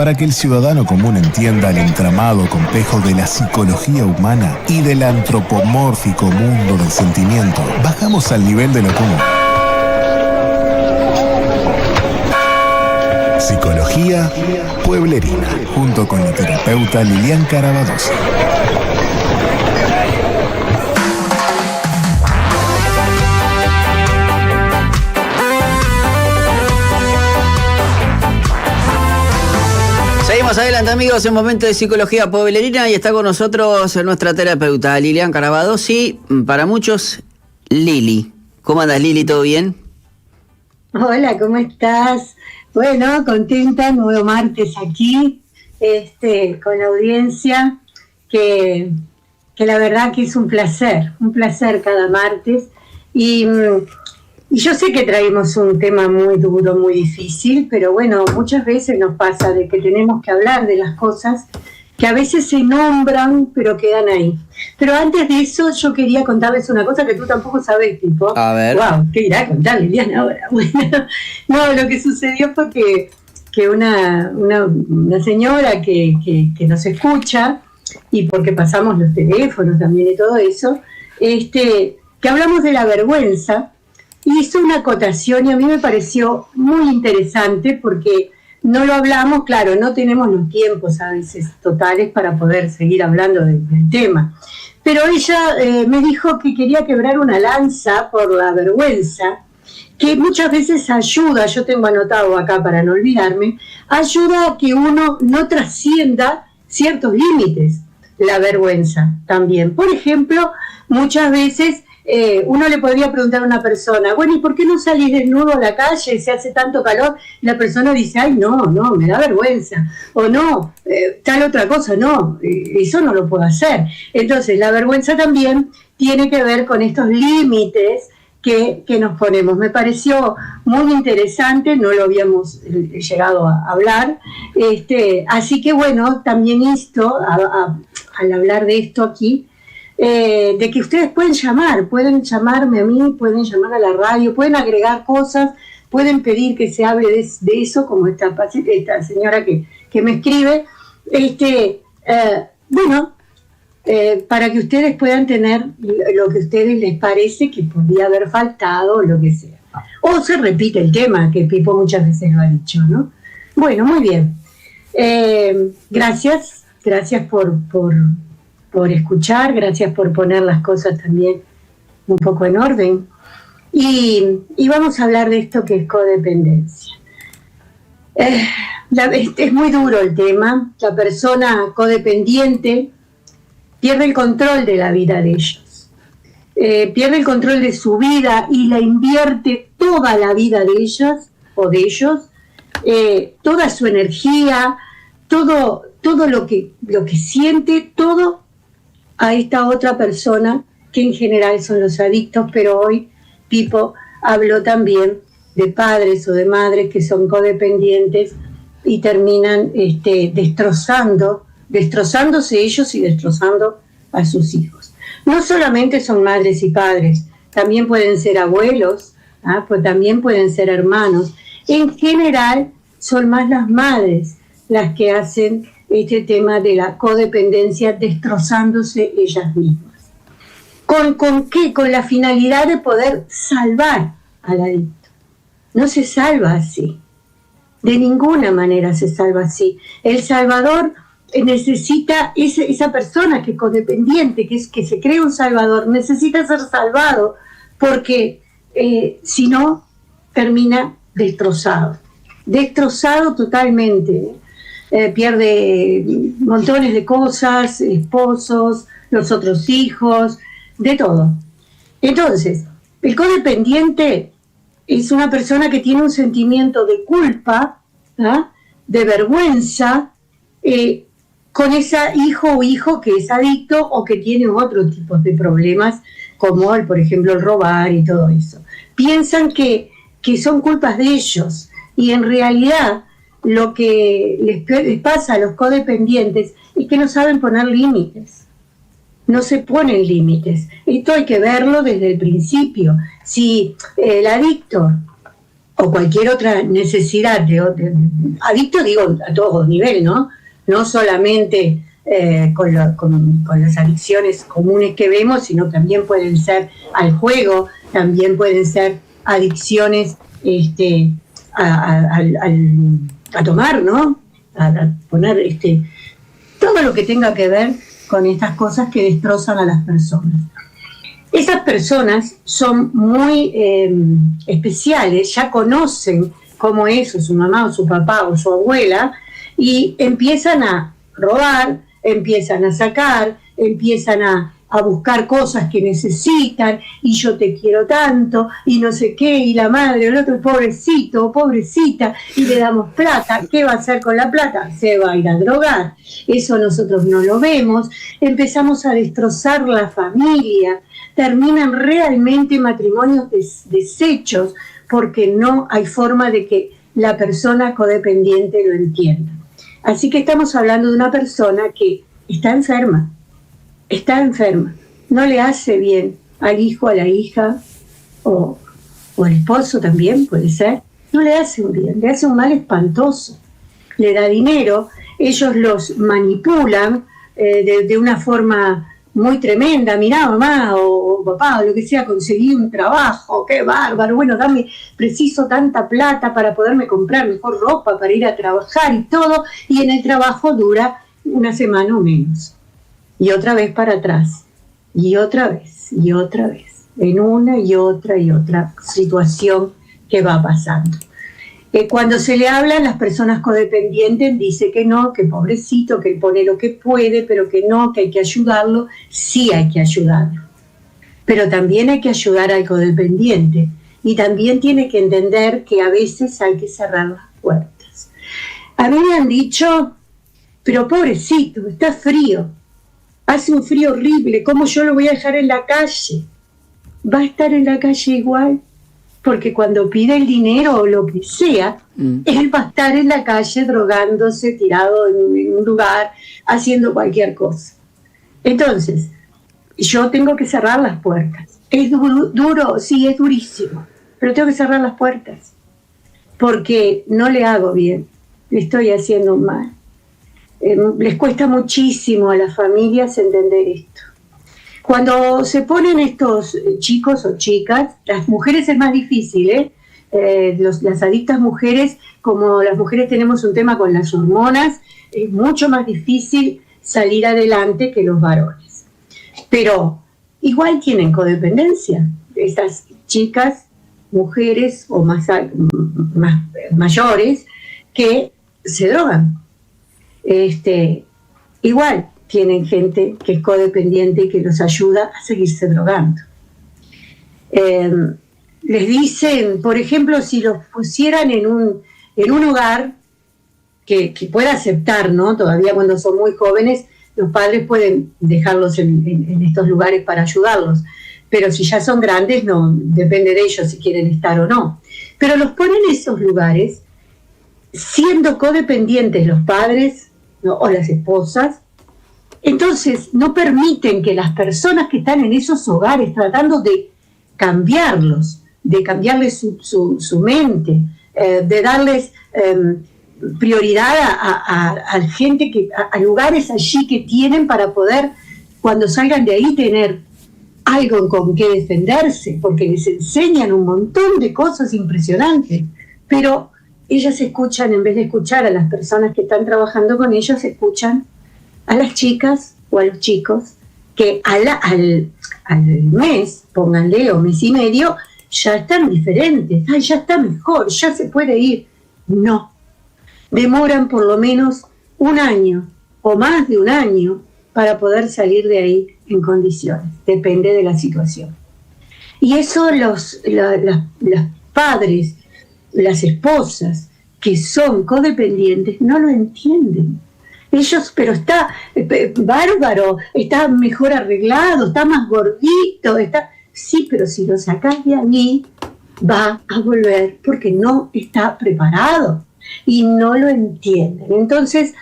Para que el ciudadano común entienda el entramado complejo de la psicología humana y del antropomórfico mundo del sentimiento, bajamos al nivel de lo común. Psicología Pueblerina, junto con la terapeuta Lilian Carabadosi. Seguimos adelante, amigos, en momento de psicología pueblerina y está con nosotros nuestra terapeuta Lilian Carabadosi, para muchos Lili. ¿Cómo andas, Lili? ¿Todo bien? Hola, ¿cómo estás? Bueno, contenta, nuevo martes aquí, con la audiencia, que la verdad que es un placer cada martes. Y yo sé que traemos un tema muy duro, muy difícil, pero bueno, muchas veces nos pasa de que tenemos que hablar de las cosas que a veces se nombran, pero quedan ahí. Pero antes de eso, yo quería contarles una cosa que tú tampoco sabes, tipo. A ver. Wow, ¿qué irá a contar Liliana ahora? Bueno, no, lo que sucedió fue que una señora que nos escucha, y porque pasamos los teléfonos también y todo eso, que hablamos de la vergüenza, hizo una acotación y a mí me pareció muy interesante porque no lo hablamos, claro, no tenemos los tiempos a veces totales para poder seguir hablando del tema. Pero ella me dijo que quería quebrar una lanza por la vergüenza, que muchas veces ayuda, yo tengo anotado acá para no olvidarme, ayuda a que uno no trascienda ciertos límites, la vergüenza también. Por ejemplo, muchas veces uno le podría preguntar a una persona, bueno, ¿y por qué no salís desnudo a la calle? Se hace tanto calor. La persona dice, ay, no, me da vergüenza. O no, tal otra cosa, no, eso no lo puedo hacer. Entonces, la vergüenza también tiene que ver con estos límites que nos ponemos. Me pareció muy interesante, no lo habíamos llegado a hablar. Así que, bueno, también insto al hablar de esto aquí, de que ustedes pueden llamarme a mí, pueden llamar a la radio, pueden agregar cosas, pueden pedir que se hable de eso, como esta señora que me escribe, para que ustedes puedan tener lo que a ustedes les parece que podría haber faltado o lo que sea. O se repite el tema, que Pipo muchas veces lo ha dicho, ¿no? Bueno, muy bien. Gracias por escuchar, gracias por poner las cosas también un poco en orden. Y vamos a hablar de esto que es codependencia. Es muy duro el tema. La persona codependiente pierde el control de la vida de ellos. Pierde el control de su vida y la invierte toda la vida de ellas o de ellos, toda su energía, todo lo que siente, todo a esta otra persona, que en general son los adictos, pero hoy Pipo habló también de padres o de madres que son codependientes y terminan destrozándose ellos y destrozando a sus hijos. No solamente son madres y padres, también pueden ser abuelos, pues también pueden ser hermanos. En general son más las madres las que hacen este tema de la codependencia, destrozándose ellas mismas. ¿Con qué? Con la finalidad de poder salvar al adicto. No se salva así. De ninguna manera se salva así. El salvador necesita, esa persona que es codependiente, que se cree un salvador, necesita ser salvado, porque si no, termina destrozado totalmente. Pierde montones de cosas, esposos, los otros hijos, de todo. Entonces, el codependiente es una persona que tiene un sentimiento de culpa, de vergüenza, con ese hijo o hijo que es adicto o que tiene otros tipos de problemas, como por ejemplo el robar y todo eso. Piensan que son culpas de ellos, y en realidad lo que les pasa a los codependientes es que no saben poner límites. No se ponen límites. Esto hay que verlo desde el principio. Si el adicto o cualquier otra necesidad adicto, digo, a todo nivel, ¿no? No solamente con las adicciones comunes que vemos, sino también pueden ser al juego, también pueden ser adicciones a tomar, ¿no? A poner todo lo que tenga que ver con estas cosas que destrozan a las personas. Esas personas son muy especiales, ya conocen cómo es o su mamá o su papá o su abuela, y empiezan a robar, empiezan a sacar, empiezan a buscar cosas que necesitan, y yo te quiero tanto, y no sé qué, y la madre, el otro, pobrecito o pobrecita, y le damos plata. ¿Qué va a hacer con la plata? Se va a ir a drogar. Eso nosotros no lo vemos. Empezamos a destrozar la familia, terminan realmente matrimonios deshechos, porque no hay forma de que la persona codependiente lo entienda. Así que estamos hablando de una persona que está enferma, no le hace bien al hijo, a la hija, o al esposo también puede ser, no le hace un bien, le hace un mal espantoso, le da dinero, ellos los manipulan de una forma muy tremenda. Mirá, mamá o papá o lo que sea, conseguí un trabajo, qué bárbaro, bueno, preciso tanta plata para poderme comprar mejor ropa, para ir a trabajar y todo, y en el trabajo dura una semana o menos, y otra vez para atrás, y otra vez, en una y otra situación que va pasando. Cuando se le habla a las personas codependientes, dice que no, que pobrecito, que pone lo que puede, pero que no, que hay que ayudarlo. Sí hay que ayudarlo, pero también hay que ayudar al codependiente, y también tiene que entender que a veces hay que cerrar las puertas. A mí me han dicho, pero pobrecito, está frío, hace un frío horrible, ¿cómo yo lo voy a dejar en la calle? Va a estar en la calle igual, porque cuando pide el dinero o lo que sea, él va a estar en la calle drogándose, tirado en un lugar, haciendo cualquier cosa. Entonces, yo tengo que cerrar las puertas. ¿Es duro? Sí, es durísimo, pero tengo que cerrar las puertas, porque no le hago bien, le estoy haciendo mal. Les cuesta muchísimo a las familias entender esto. Cuando se ponen estos chicos o chicas, las mujeres es más difícil, las adictas mujeres, como las mujeres tenemos un tema con las hormonas, es mucho más difícil salir adelante que los varones. Pero igual tienen codependencia, estas chicas, mujeres o más mayores, que se drogan. Igual tienen gente que es codependiente y que los ayuda a seguirse drogando. Les dicen, por ejemplo, si los pusieran en un hogar que pueda aceptar, ¿no? Todavía cuando son muy jóvenes, los padres pueden dejarlos en estos lugares para ayudarlos, pero si ya son grandes, no, depende de ellos si quieren estar o no. Pero los ponen en esos lugares siendo codependientes los padres, ¿no? O las esposas. Entonces no permiten que las personas que están en esos hogares tratando de cambiarlos, de cambiarles su mente, de darles prioridad a gente a lugares allí que tienen para poder, cuando salgan de ahí, tener algo con que defenderse, porque les enseñan un montón de cosas impresionantes, pero ellas escuchan, en vez de escuchar a las personas que están trabajando con ellos, escuchan a las chicas o a los chicos que al mes, pónganle, o mes y medio, ya están diferentes, ya está mejor, ya se puede ir. No, demoran por lo menos un año o más de un año para poder salir de ahí en condiciones, depende de la situación. Y eso los padres, las esposas que son codependientes no lo entienden. Ellos, pero está bárbaro, está mejor arreglado, está más gordito, sí, pero si lo sacas de allí, va a volver porque no está preparado y no lo entienden. Entonces,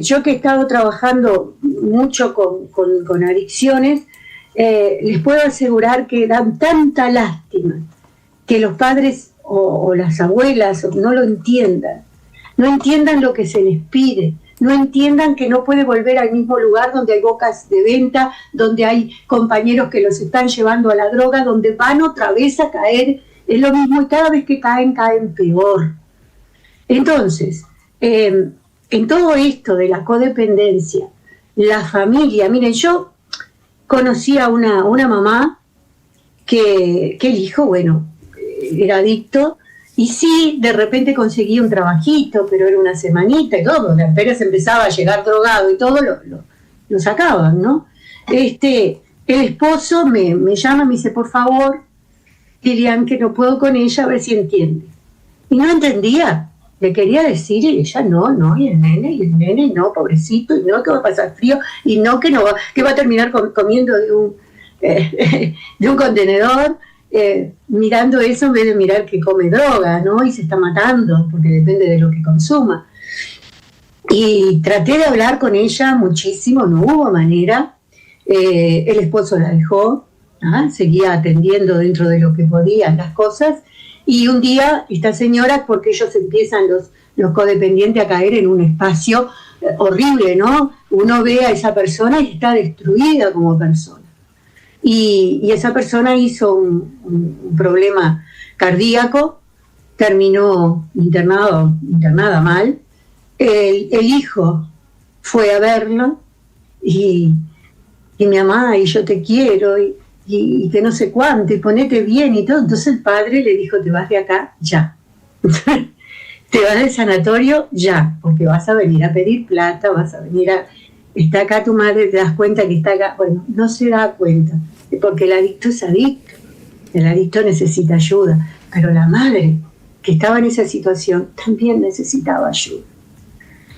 yo que he estado trabajando mucho con adicciones, les puedo asegurar que dan tanta lástima que los padres o las abuelas no lo entiendan, no entiendan lo que se les pide, no entiendan que no puede volver al mismo lugar donde hay bocas de venta, donde hay compañeros que los están llevando a la droga, donde van otra vez a caer, es lo mismo y cada vez que caen peor. Entonces, en todo esto de la codependencia, la familia, miren, yo conocí a una mamá que el hijo, bueno, era adicto, y sí, de repente conseguía un trabajito, pero era una semanita y todo, apenas empezaba a llegar drogado y todo, lo sacaban, ¿no? El esposo me llama, me dice, por favor, Lilian, que no puedo con ella, a ver si entiende. Y no entendía, le quería decir, y ella, no, y el nene, no, pobrecito, y no, que va a pasar frío, y no, que va a terminar comiendo de un contenedor, mirando eso en vez de mirar que come droga, ¿no? Y se está matando, porque depende de lo que consuma. Y traté de hablar con ella muchísimo, no hubo manera. El esposo la dejó, seguía atendiendo dentro de lo que podía las cosas, y un día esta señora, porque ellos empiezan los codependientes a caer en un espacio horrible, ¿no? Uno ve a esa persona y está destruida como persona. Y esa persona hizo un problema cardíaco, terminó internada mal. El hijo fue a verlo y mi mamá, y yo te quiero, y que no sé cuánto, y ponete bien y todo. Entonces el padre le dijo, te vas de acá ya. Te vas del sanatorio ya, porque vas a venir a pedir plata, vas a venir a... Está acá tu madre, te das cuenta que está acá. Bueno, no se da cuenta, porque el adicto es adicto. El adicto necesita ayuda, pero la madre que estaba en esa situación también necesitaba ayuda.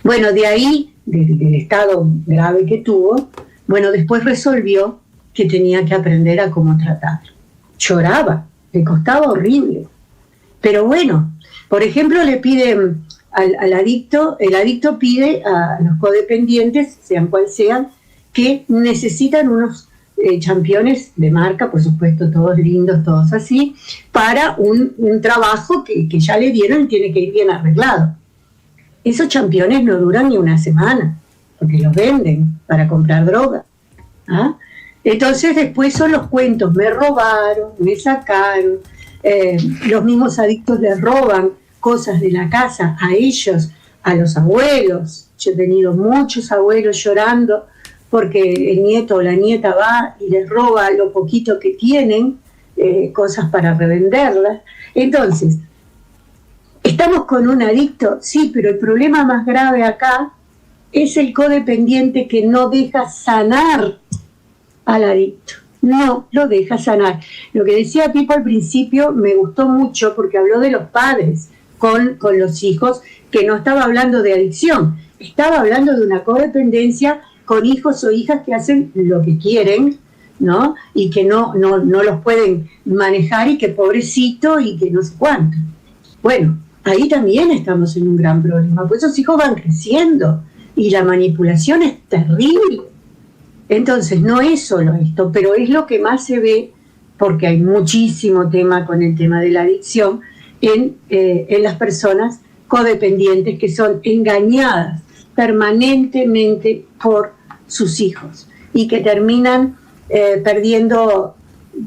Bueno, de ahí, del estado grave que tuvo, bueno, después resolvió que tenía que aprender a cómo tratarlo. Lloraba, le costaba horrible. Pero bueno, por ejemplo, le piden al adicto, el adicto pide a los codependientes, sean cual sean, que necesitan unos championes de marca, por supuesto, todos lindos, todos así, para un trabajo que ya le dieron y tiene que ir bien arreglado. Esos championes no duran ni una semana, porque los venden para comprar droga. Entonces después son los cuentos, me robaron, me sacaron, los mismos adictos les roban cosas de la casa a ellos, a los abuelos. Yo he tenido muchos abuelos llorando porque el nieto o la nieta va y les roba lo poquito que tienen, cosas para revenderlas. Entonces, ¿estamos con un adicto? Sí, pero el problema más grave acá es el codependiente que no deja sanar al adicto. No lo deja sanar. Lo que decía Pipo al principio me gustó mucho porque habló de los padres con los hijos, que no estaba hablando de adicción, estaba hablando de una codependencia con hijos o hijas que hacen lo que quieren, ¿no? Y que no los pueden manejar y que pobrecito y que no sé cuánto. Bueno, ahí también estamos en un gran problema, pues esos hijos van creciendo y la manipulación es terrible. Entonces, no es solo esto, pero es lo que más se ve, porque hay muchísimo tema con el tema de la adicción en las personas codependientes que son engañadas permanentemente por sus hijos y que terminan perdiendo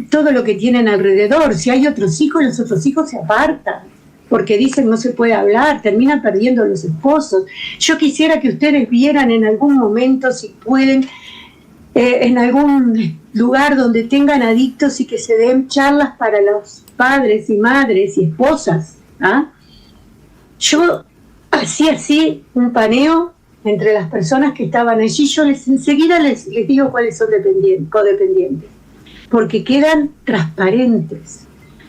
todo lo que tienen alrededor. Si hay otros hijos, los otros hijos se apartan porque dicen no se puede hablar, terminan perdiendo los esposos. Yo quisiera que ustedes vieran en algún momento, si pueden, en algún lugar donde tengan adictos y que se den charlas para los padres y madres y esposas. Yo hacía así un paneo entre las personas que estaban allí. Yo enseguida les digo cuáles son codependientes, porque quedan transparentes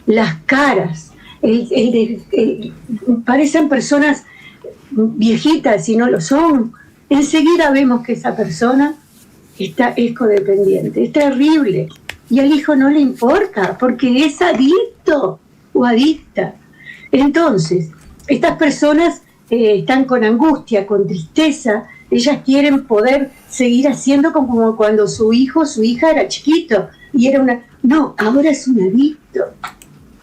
las caras, parecen personas viejitas y no lo son. Enseguida vemos que esa persona es codependiente, es terrible, y al hijo no le importa porque es adicto o adicta. Entonces, estas personas están con angustia, con tristeza, ellas quieren poder seguir haciendo como cuando su hijo o su hija era chiquito y era no, ahora es un adicto.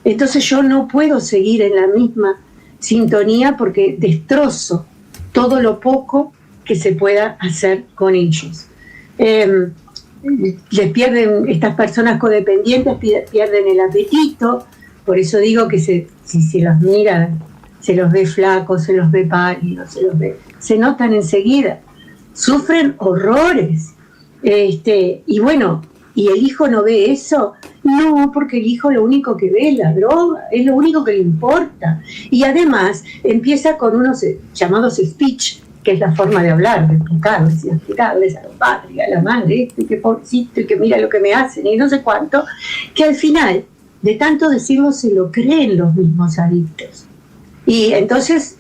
Entonces yo no puedo seguir en la misma sintonía porque destrozo todo lo poco que se pueda hacer con ellos. Les pierden, estas personas codependientes pierden el apetito, por eso digo que si se los mira, se los ve flacos, se los ve pálidos, se notan enseguida, sufren horrores. Y bueno, ¿y el hijo no ve eso? No, porque el hijo lo único que ve es la droga, es lo único que le importa. Y además empieza con unos llamados speech, que es la forma de hablar, de explicarles a los padres y a la madre, que pobrecito, y que mira lo que me hacen, y no sé cuánto, que al final, de tanto decirlo, se lo creen los mismos adictos. Y entonces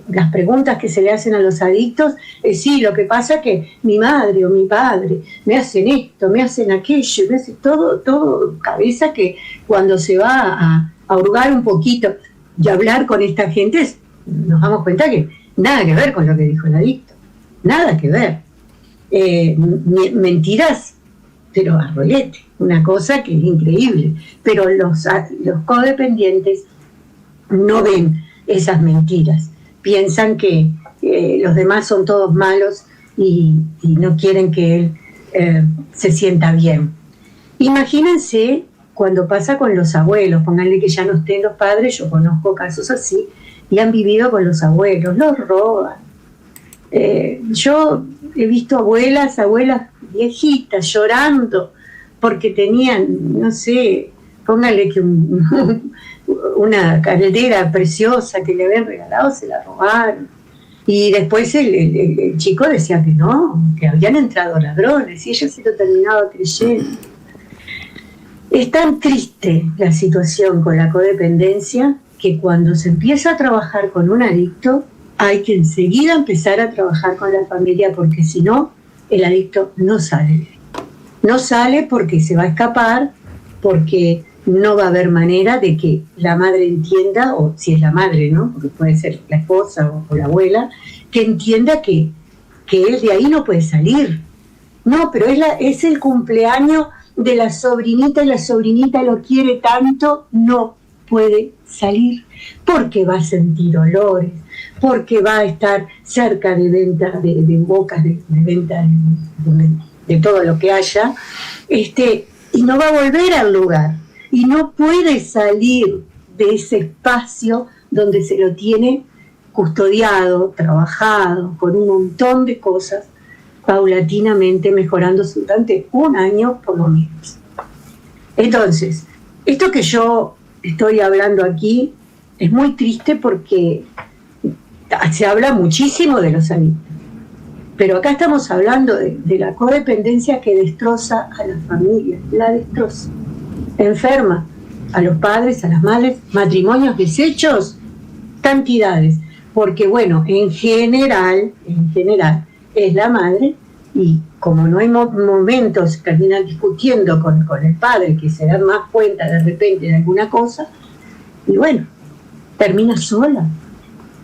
las preguntas que se le hacen a los adictos es sí, lo que pasa es que mi madre o mi padre me hacen esto, me hacen aquello, me hacen todo cabeza, que cuando se va a hurgar un poquito y hablar con esta gente, nos damos cuenta que nada que ver con lo que dijo el adicto, nada que ver. Mentiras, pero a rolete, una cosa que es increíble. Pero los codependientes no ven esas mentiras, piensan que los demás son todos malos y no quieren que él se sienta bien. Imagínense cuando pasa con los abuelos, pónganle que ya no estén los padres, yo conozco casos así, y han vivido con los abuelos, los roban. Yo he visto abuelas viejitas llorando porque tenían, no sé, póngale que una caldera preciosa que le habían regalado, se la robaron. Y después el chico decía que no, que habían entrado ladrones, y ella se lo terminaba creyendo. Es tan triste la situación con la codependencia que cuando se empieza a trabajar con un adicto, hay que enseguida empezar a trabajar con la familia, porque si no, el adicto no sale. No sale porque se va a escapar, porque no va a haber manera de que la madre entienda, o si es la madre, ¿no? Porque puede ser la esposa o la abuela, que entienda que él de ahí no puede salir. No, pero es el cumpleaños de la sobrinita y la sobrinita lo quiere tanto, no puede salir, porque va a sentir olores, porque va a estar cerca de venta, de bocas de venta de todo lo que haya, y no va a volver al lugar, y no puede salir de ese espacio donde se lo tiene custodiado, trabajado, con un montón de cosas, paulatinamente mejorando durante un año por lo menos. Entonces, esto que yo estoy hablando aquí es muy triste porque se habla muchísimo de los adictos, pero acá estamos hablando de la codependencia que destroza a las familias, la destroza, enferma a los padres, a las madres, matrimonios deshechos, cantidades, porque bueno, en general es la madre, y como no hay momentos, terminan discutiendo con el padre, que se da más cuenta de repente de alguna cosa, y bueno, termina sola,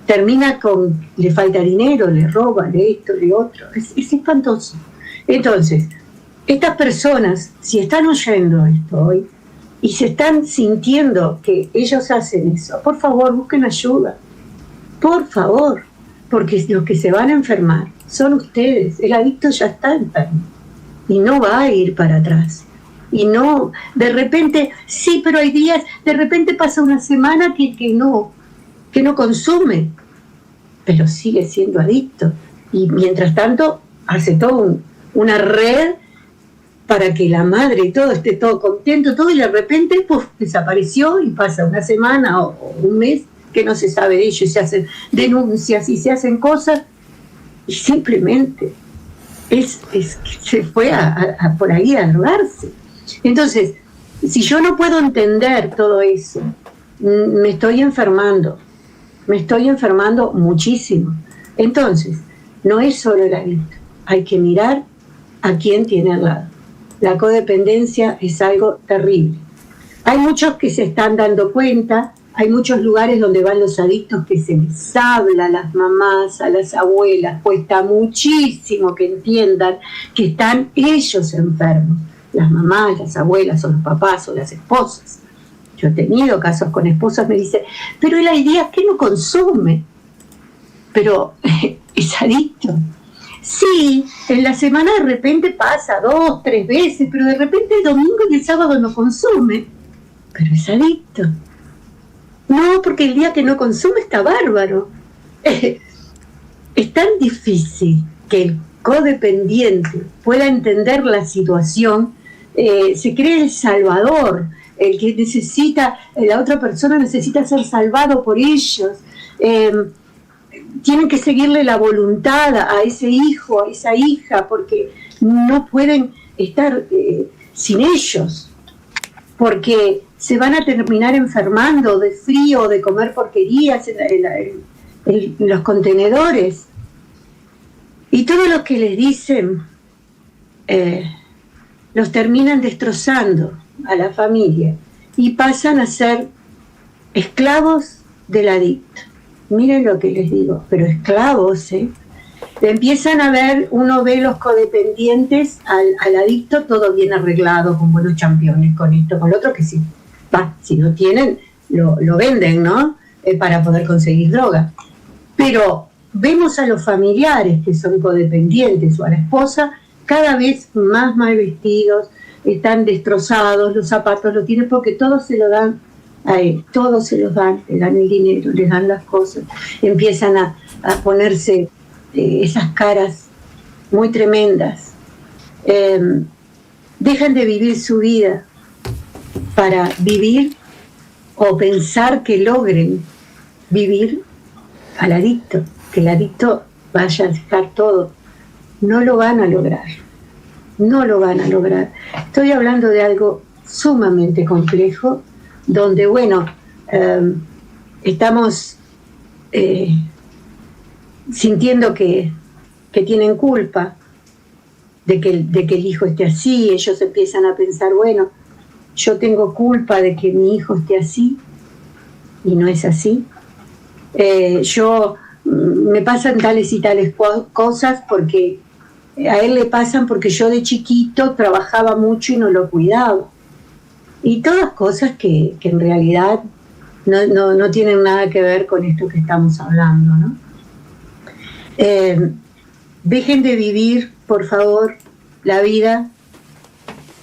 termina le falta dinero, le roba, le esto, le otro, es espantoso. Entonces, estas personas, si están oyendo esto hoy, y se están sintiendo que ellos hacen eso, por favor, busquen ayuda, por favor, porque los que se van a enfermar son ustedes. El adicto ya está enfermo y no va a ir para atrás. Y no, de repente, sí, pero hay días, de repente pasa una semana que no consume, pero sigue siendo adicto. Y mientras tanto hace toda una red para que la madre y todo esté todo contento, todo, y de repente ¡puf!, desapareció, y pasa una semana o un mes que no se sabe de ello, y se hacen denuncias y se hacen cosas, y simplemente se fue por ahí a drogarse. Entonces, si yo no puedo entender todo eso, me estoy enfermando muchísimo. Entonces, no es solo el adicto, hay que mirar a quién tiene al lado. La codependencia es algo terrible. Hay muchos que se están dando cuenta. Hay muchos lugares donde van los adictos que se les habla a las mamás, a las abuelas. Cuesta muchísimo que entiendan que están ellos enfermos, las mamás, las abuelas, o los papás, o las esposas. yo he tenido casos con esposas, me dicen, pero él hay días que no consume, pero es adicto. Sí, en la semana de repente pasa 2, 3 veces, pero de repente el domingo y el sábado no consume, pero es adicto. No, porque el día que no consume está bárbaro. Es tan difícil que el codependiente pueda entender la situación, se cree el salvador, el que necesita, la otra persona necesita ser salvado por ellos, tienen que seguirle la voluntad a ese hijo, a esa hija, porque no pueden estar sin ellos, porque se van a terminar enfermando de frío, de comer porquerías en los contenedores. Y todo lo que les dicen los terminan destrozando a la familia y pasan a ser esclavos del adicto. Miren lo que les digo, pero esclavos, empiezan a ver, uno ve los codependientes al adicto, todo bien arreglado, con buenos championes, con esto, con lo otro, que sí, si no tienen, lo venden, ¿no? Para poder conseguir droga. Pero vemos a los familiares que son codependientes o a la esposa cada vez más mal vestidos, están destrozados, los zapatos lo tienen porque todos se lo dan a él, todos se los dan, le dan el dinero, les dan las cosas, empiezan a ponerse esas caras muy tremendas, dejan de vivir su vida para vivir o pensar que logren vivir al adicto, que el adicto vaya a dejar todo. No lo van a lograr, no lo van a lograr. Estoy hablando de algo sumamente complejo, donde, bueno, estamos sintiendo que tienen culpa de que el hijo esté así. Ellos empiezan a pensar, bueno, yo tengo culpa de que mi hijo esté así, y no es así. Me pasan tales y tales cosas porque a él le pasan porque yo de chiquito trabajaba mucho y no lo cuidaba. Y todas cosas que en realidad no tienen nada que ver con esto que estamos hablando, ¿no? Dejen de vivir, por favor, la vida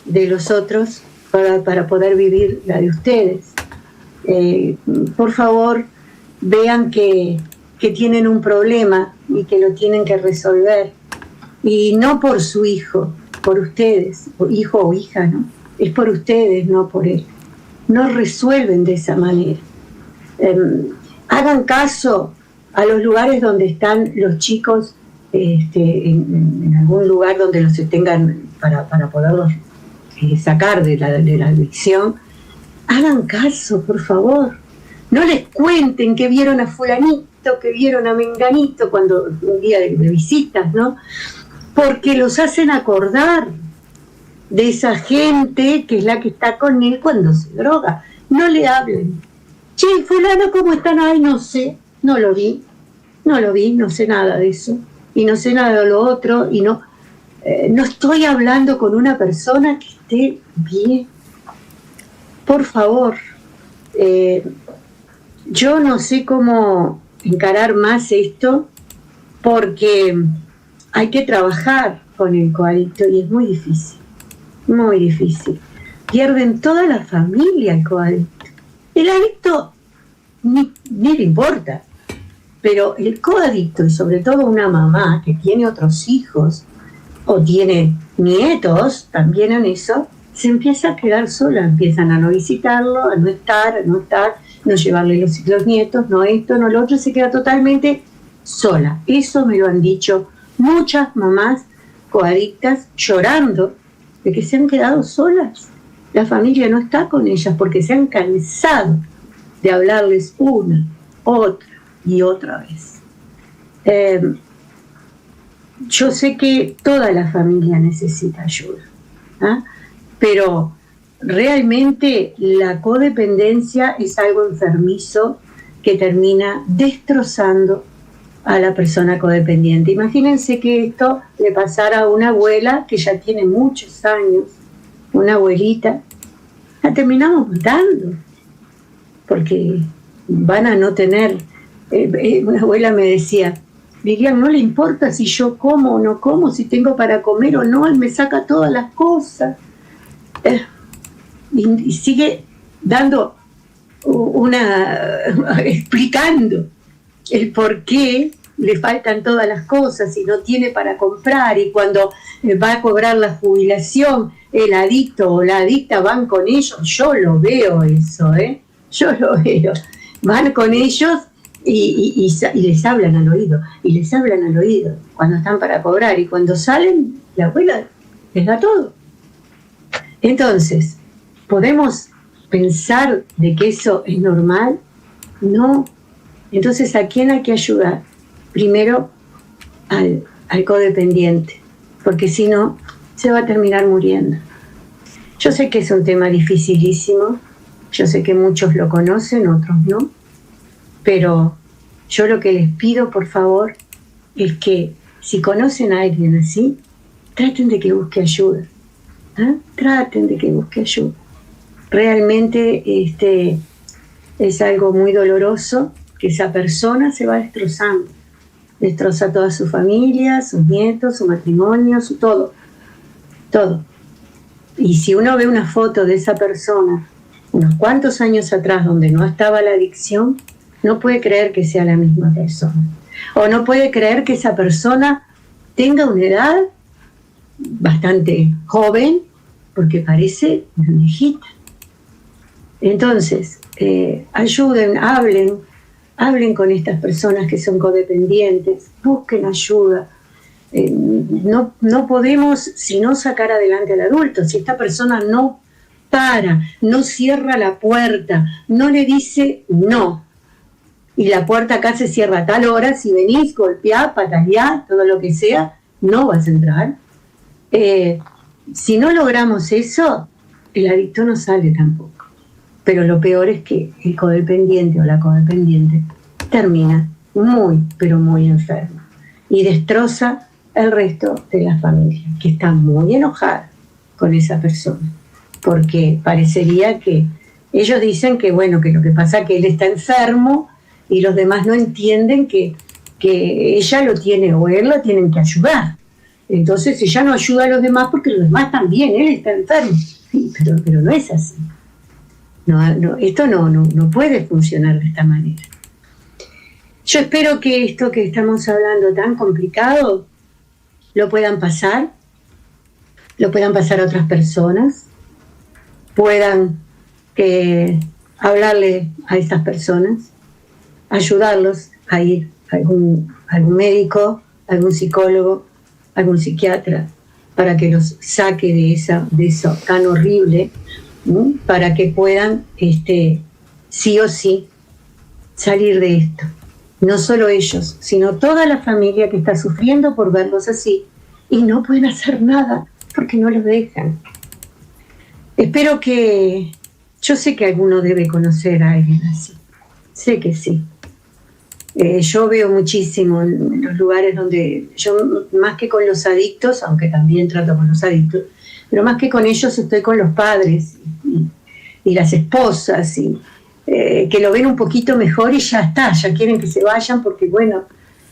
de los otros para poder vivir la de ustedes. Por favor, vean que tienen un problema y que lo tienen que resolver. Y no por su hijo, por ustedes, hijo o hija, ¿no? Es por ustedes, no por él. No resuelven de esa manera. Hagan caso a los lugares donde están los chicos, en algún lugar donde los tengan para poderlos sacar de la adicción. Hagan caso, por favor. No les cuenten que vieron a fulanito, que vieron a menganito cuando un día de visitas, ¿no? Porque los hacen acordar de esa gente que es la que está con él cuando se droga. No le hablen. Che, fulano, ¿cómo están? Ay, no sé, no lo vi, no sé nada de eso, y no sé nada de lo otro, y no estoy hablando con una persona que esté bien. Por favor, yo no sé cómo encarar más esto, porque hay que trabajar con el coadicto y es muy difícil, muy difícil. Pierden toda la familia el coadicto. El adicto ni le importa, pero el coadicto, y sobre todo una mamá que tiene otros hijos o tiene nietos, también en eso, se empieza a quedar sola, empiezan a no visitarlo, a no estar, no llevarle los nietos, no esto, no lo otro, se queda totalmente sola. Eso me lo han dicho muchas mamás coadictas llorando de que se han quedado solas. La familia no está con ellas porque se han cansado de hablarles una, otra y otra vez. Yo sé que toda la familia necesita ayuda, pero realmente la codependencia es algo enfermizo que termina destrozando a la persona codependiente. Imagínense que esto le pasara a una abuela que ya tiene muchos años, una abuelita, la terminamos matando. porque van a no tener, una abuela me decía, Lilian, no le importa si yo como o no como, si tengo para comer o no, él me saca todas las cosas. Y sigue dando explicando el por qué le faltan todas las cosas y no tiene para comprar, y cuando va a cobrar la jubilación, el adicto o la adicta van con ellos. Yo lo veo eso, yo lo veo. Van con ellos y les hablan al oído, cuando están para cobrar, y cuando salen, la abuela les da todo. Entonces, ¿podemos pensar de que eso es normal? No. Entonces, ¿a quién hay que ayudar? Primero, al codependiente, porque si no, se va a terminar muriendo. Yo sé que es un tema dificilísimo, yo sé que muchos lo conocen, otros no, pero yo lo que les pido, por favor, es que si conocen a alguien así, traten de que busque ayuda. Traten de que busque ayuda. Realmente es algo muy doloroso, que esa persona se va destrozando. Destroza toda su familia, sus nietos, su matrimonio, su todo. Y si uno ve una foto de esa persona unos cuantos años atrás donde no estaba la adicción, no puede creer que sea la misma persona. O no puede creer que esa persona tenga una edad bastante joven, porque parece una viejita. Entonces, ayuden, hablen con estas personas que son codependientes, busquen ayuda. No podemos sino sacar adelante al adulto. Si esta persona no para, no cierra la puerta, no le dice no, y la puerta acá se cierra a tal hora, si venís, golpeá, pataleá, todo lo que sea, no vas a entrar. Si no logramos eso, el adicto no sale tampoco. Pero lo peor es que el codependiente o la codependiente termina muy, pero muy enfermo y destroza el resto de la familia, que está muy enojada con esa persona, porque parecería que ellos dicen que bueno, que lo que pasa es que él está enfermo y los demás no entienden que ella lo tiene o él la tienen que ayudar. Entonces ella no ayuda a los demás porque los demás también, él está enfermo. Sí, pero no es así. No, esto no puede funcionar de esta manera. Yo espero que esto que estamos hablando tan complicado lo puedan pasar a otras personas, puedan hablarle a estas personas, ayudarlos a ir a algún médico, algún psicólogo, algún psiquiatra, para que los saque de eso tan horrible, ¿no? Para que puedan sí o sí salir de esto. No solo ellos, sino toda la familia que está sufriendo por verlos así y no pueden hacer nada porque no los dejan. Espero que... Yo sé que alguno debe conocer a alguien así. Sé que sí. Yo veo muchísimo en los lugares donde... Yo más que con los adictos, aunque también trato con los adictos, pero más que con ellos estoy con los padres y las esposas que lo ven un poquito mejor y ya está, ya quieren que se vayan porque bueno,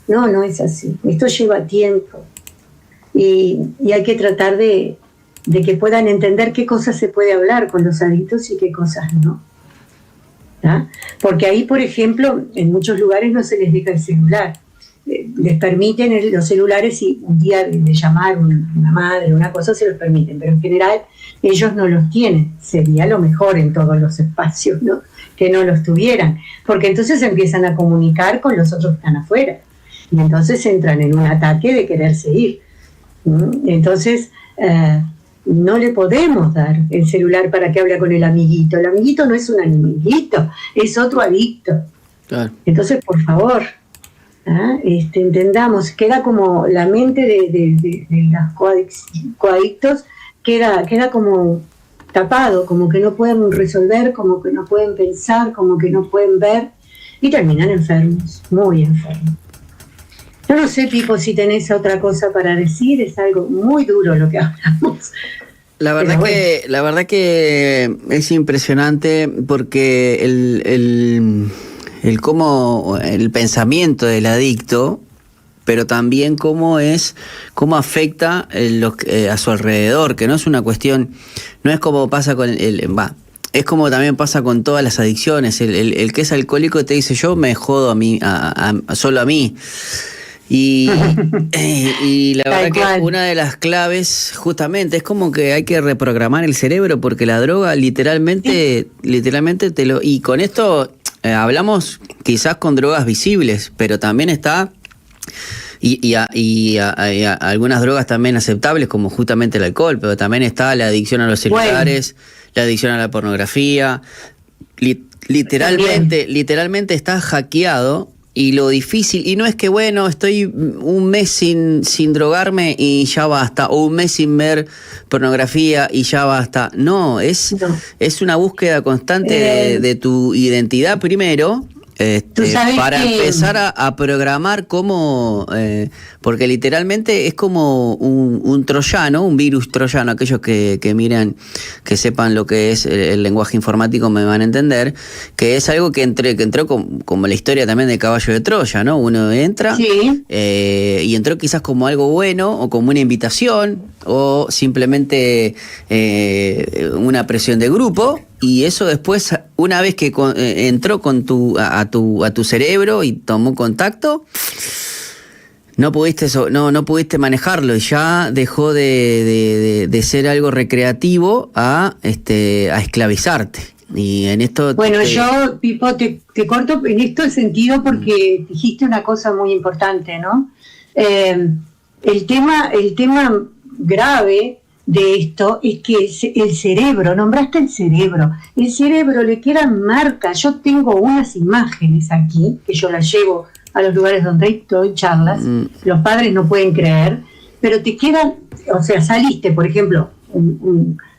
no es así. Esto lleva tiempo y hay que tratar de que puedan entender qué cosas se puede hablar con los adictos y qué cosas no. ¿Tá? Porque ahí, por ejemplo, en muchos lugares no se les deja el celular. Les permiten los celulares y un día de llamar una madre, una cosa, se los permiten, pero en general ellos no los tienen. Sería lo mejor en todos los espacios, ¿no? Que no los tuvieran, porque entonces empiezan a comunicar con los otros que están afuera y entonces entran en un ataque de quererse ir. Entonces no le podemos dar el celular para que hable con el amiguito. El amiguito no es un amiguito, es otro adicto. Claro. Entonces, por favor, entendamos, queda como la mente de los coadictos queda como tapado, como que no pueden resolver, como que no pueden pensar, como que no pueden ver y terminan enfermos, muy enfermos. Yo no sé, Pipo, si tenés otra cosa para decir, es algo muy duro lo que hablamos. La verdad que es impresionante porque el cómo el pensamiento del adicto, pero también cómo afecta a su alrededor, que no es una cuestión, no es como pasa con es como también pasa con todas las adicciones. El que es alcohólico te dice, yo me jodo solo a mí. Y la verdad que una de las claves justamente es como que hay que reprogramar el cerebro, porque la droga literalmente te lo... Y con esto hablamos quizás con drogas visibles, pero también está... Y algunas drogas también aceptables, como justamente el alcohol, pero también está la adicción a los celulares, la adicción a la pornografía. Literalmente está hackeado. Y lo difícil, y no es que estoy un mes sin drogarme y ya basta, o un mes sin ver pornografía y ya basta. No, es una búsqueda constante de tu identidad primero, para empezar a programar cómo, porque literalmente es como un troyano, un virus troyano. Aquellos que miran, que sepan lo que es el lenguaje informático me van a entender, que es algo que entró como la historia también de Caballo de Troya, ¿no? Uno entra y entró quizás como algo bueno, o como una invitación, o simplemente una presión de grupo. Y eso después, una vez que entró a tu cerebro y tomó contacto, no pudiste manejarlo, y ya dejó de ser algo recreativo a esclavizarte. Y en esto... Bueno, yo, Pipo, te corto en este sentido porque dijiste una cosa muy importante, ¿no? El tema grave de esto es que el cerebro, nombraste el cerebro le quedan marcas. Yo tengo unas imágenes aquí, que yo las llevo a los lugares donde doy charlas, los padres no pueden creer, pero te quedan, o sea, saliste, por ejemplo,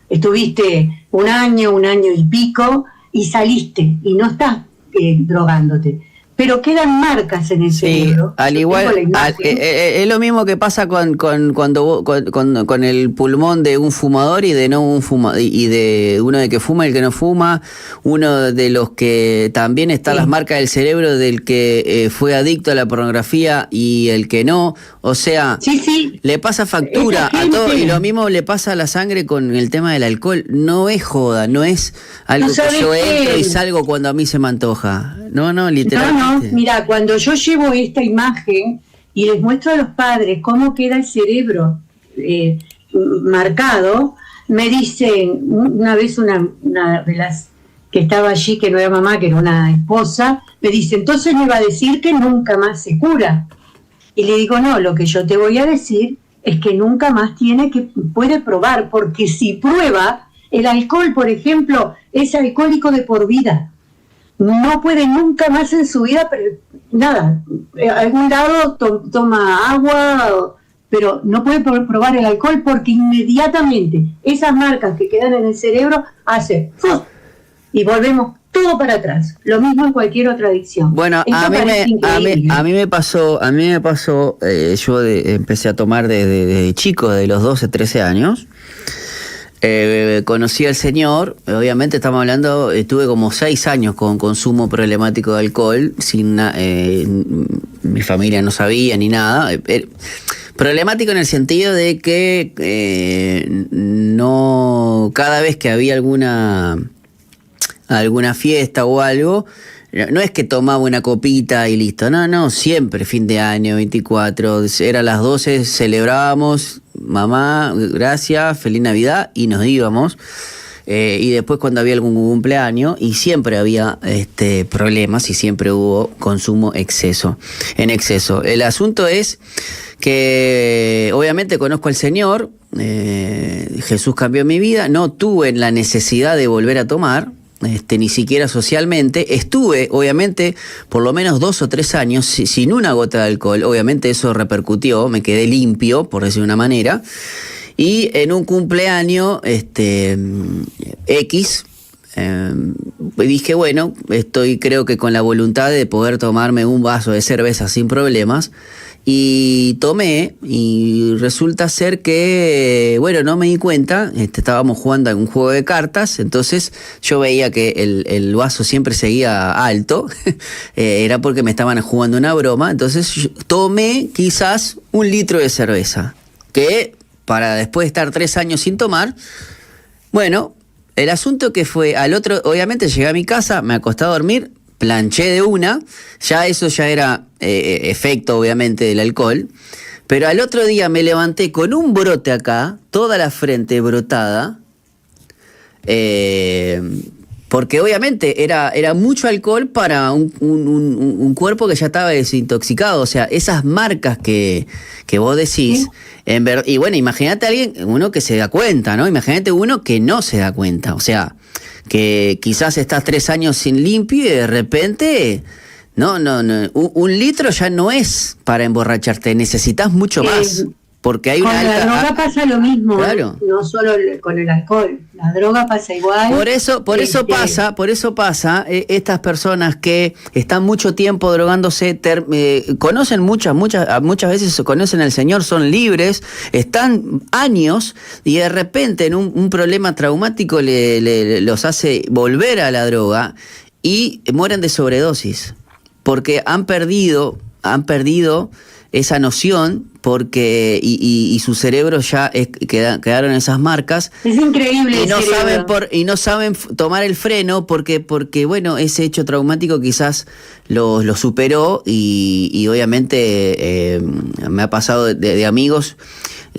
estuviste un año y pico, y saliste, y no estás drogándote, pero quedan marcas en el cerebro. Al igual, es lo mismo que pasa con el pulmón de un fumador y de no un fumador, y de uno de que fuma y el que no fuma, uno de los que también están las marcas del cerebro del que fue adicto a la pornografía y el que no. O sea, le pasa factura a todo, y lo mismo le pasa a la sangre con el tema del alcohol. No es joda, no es algo que yo entro y salgo cuando a mí se me antoja. No, literalmente. No, mira, cuando yo llevo esta imagen y les muestro a los padres cómo queda el cerebro marcado, me dicen, una vez una de las que estaba allí, que no era mamá, que era una esposa, me dice, entonces me va a decir que nunca más se cura. Y le digo, no, lo que yo te voy a decir es que nunca más puede probar, porque si prueba, el alcohol, por ejemplo, es alcohólico de por vida. No puede nunca más en su vida, nada, a algún lado toma agua, pero no puede probar el alcohol, porque inmediatamente esas marcas que quedan en el cerebro hace ¡fuf! Y volvemos todo para atrás. Lo mismo en cualquier otra adicción. Bueno, a mí me pasó, yo empecé a tomar desde chico, de los 12, 13 años. Conocí al señor, obviamente estamos hablando, estuve como 6 años con consumo problemático de alcohol, mi familia no sabía ni nada. Problemático en el sentido de que no, cada vez que había alguna fiesta o algo, no es que tomaba una copita y listo, no, siempre fin de año, 24, era las 12, celebrábamos, mamá, gracias, feliz Navidad, y nos íbamos. Y después cuando había algún cumpleaños, y siempre había problemas, y siempre hubo consumo en exceso. El asunto es que obviamente conozco al Señor, Jesús cambió mi vida, no tuve la necesidad de volver a tomar, ni siquiera socialmente. Estuve, obviamente, por lo menos 2 o 3 años sin una gota de alcohol. Obviamente eso repercutió, me quedé limpio, por decir de una manera. Y en un cumpleaños X, dije, bueno, creo que con la voluntad de poder tomarme un vaso de cerveza sin problemas. y tomé, y resulta ser que, bueno, no me di cuenta, estábamos jugando a un juego de cartas, entonces yo veía que el vaso siempre seguía alto, era porque me estaban jugando una broma, entonces yo tomé quizás 1 litro de cerveza, que para después de estar 3 años sin tomar, bueno, el asunto que fue al otro, obviamente llegué a mi casa, me acosté a dormir, planché de una, ya eso ya era efecto obviamente del alcohol, pero al otro día me levanté con un brote acá, toda la frente brotada, porque obviamente era mucho alcohol para un cuerpo que ya estaba desintoxicado, o sea, esas marcas que vos decís, Sí. y bueno, imagínate a alguien, uno que se da cuenta, ¿no? Imagínate uno que no se da cuenta, o sea, que quizás estás 3 años sin limpio y de repente, no, 1 litro ya no es para emborracharte, necesitas mucho más, porque hay Con una la alta... droga pasa lo mismo, Claro. no solo con el alcohol, la droga pasa igual. Por eso pasa, estas personas que están mucho tiempo drogándose, conocen muchas veces conocen al Señor, son libres, están años y de repente en un problema traumático los hace volver a la droga y mueren de sobredosis, porque han perdido esa noción, porque y su cerebro ya quedaron esas marcas. Es increíble. Y no saben tomar el freno porque bueno, ese hecho traumático quizás lo superó y obviamente me ha pasado de amigos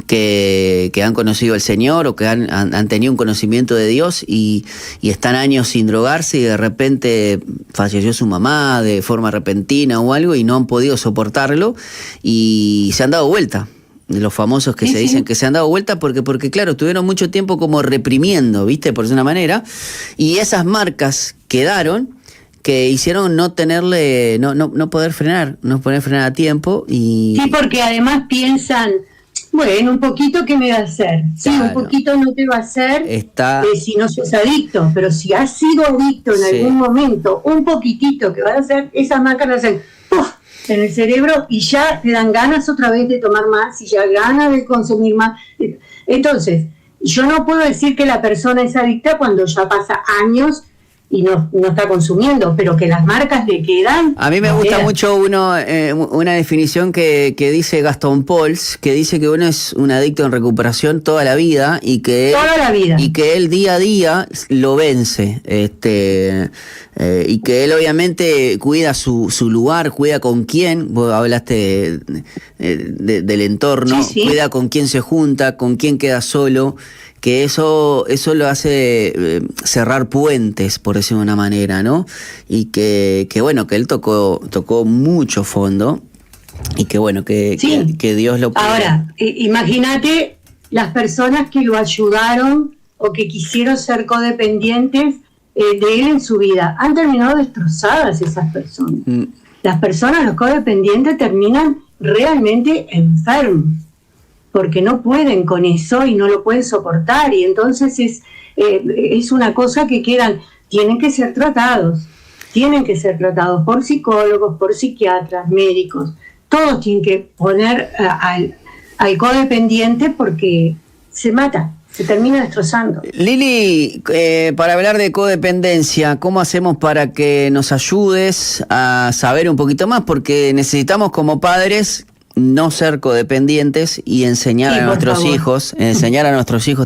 que han conocido al Señor o que han tenido un conocimiento de Dios y están años sin drogarse y de repente falleció su mamá de forma repentina o algo y no han podido soportarlo y se han dado vuelta. Los famosos que se dicen que se han dado vuelta porque claro, estuvieron mucho tiempo como reprimiendo, ¿viste? Por una manera, y esas marcas quedaron que hicieron no poder frenar a tiempo y... Sí, porque además piensan, bueno, un poquito ¿qué me va a hacer? Sí, Claro. un poquito no te va a hacer si no sos adicto, pero si has sido adicto en algún momento, un poquitito que vas a hacer, esas marcas hacen ¡puf! En el cerebro y ya te dan ganas otra vez de tomar más y ya ganas de consumir más. Entonces, yo no puedo decir que la persona es adicta cuando ya pasa años y no está consumiendo, pero que las marcas le quedan. A mí me gusta mucho una definición que dice Gastón Pauls, que dice que uno es un adicto en recuperación toda la vida y que él día a día lo vence, y que él obviamente cuida su lugar, cuida con quién, vos hablaste del entorno, sí. Cuida con quién se junta, con quién queda solo, que eso lo hace cerrar puentes, por decirlo de una manera, ¿no? Y que bueno, que él tocó mucho fondo y que bueno, que Dios lo pueda. Ahora, imagínate las personas que lo ayudaron o que quisieron ser codependientes de él en su vida. Han terminado destrozadas esas personas. Las personas, los codependientes, terminan realmente enfermos, porque no pueden con eso y no lo pueden soportar, y entonces es una cosa que tienen que ser tratados por psicólogos, por psiquiatras, médicos, todos tienen que poner al codependiente porque se mata, se termina destrozando. Lili, para hablar de codependencia, ¿cómo hacemos para que nos ayudes a saber un poquito más? Porque necesitamos como padres no ser codependientes y enseñar a nuestros hijos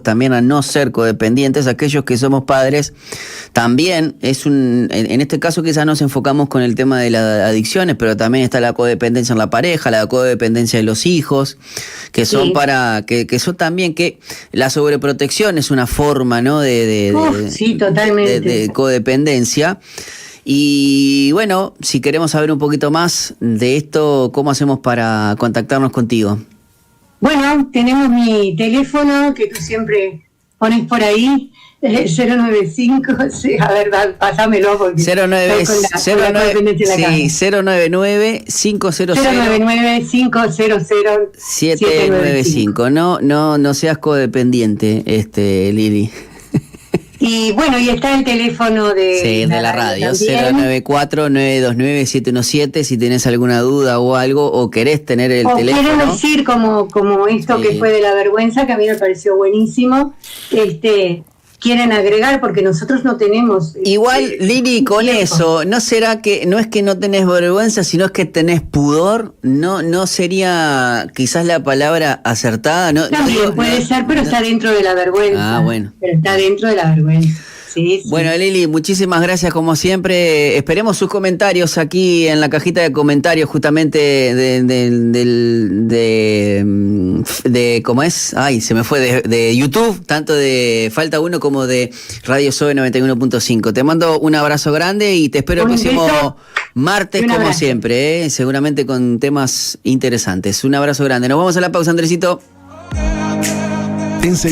también a no ser codependientes. Aquellos que somos padres también en este caso quizás nos enfocamos con el tema de las adicciones, pero también está la codependencia en la pareja, la codependencia de los hijos, que son que son también, que la sobreprotección es una forma, ¿no? Totalmente. de codependencia. Y bueno, si queremos saber un poquito más de esto, ¿cómo hacemos para contactarnos contigo? Bueno, tenemos mi teléfono que tú siempre pones por ahí, 095, a ver, pásamelo porque 099 500 795. No seas codependiente, Lili. Y bueno, y está el teléfono de la radio, también. 094-929-717, si tenés alguna duda o algo, o querés tener el o teléfono. quieren decir como esto Sí. que fue de la vergüenza, que a mí me pareció buenísimo, quieren agregar, porque nosotros no tenemos... Igual, Lili, con tiempo. eso, ¿no será que no es que no tenés vergüenza, sino es que tenés pudor? ¿No sería quizás la palabra acertada? No, También puede ser, pero está dentro de la vergüenza. Ah, bueno. Pero está dentro de la vergüenza. Sí. Bueno, Lili, muchísimas gracias como siempre. Esperemos sus comentarios aquí en la cajita de comentarios justamente de ¿cómo es? Ay, se me fue de YouTube, tanto de Falta Uno como de Radio Zoe 91.5. Te mando un abrazo grande y te espero el Un próximo beso martes y un como abrazo. siempre, seguramente con temas interesantes. Un abrazo grande. Nos vamos a la pausa, Andresito. Enseguida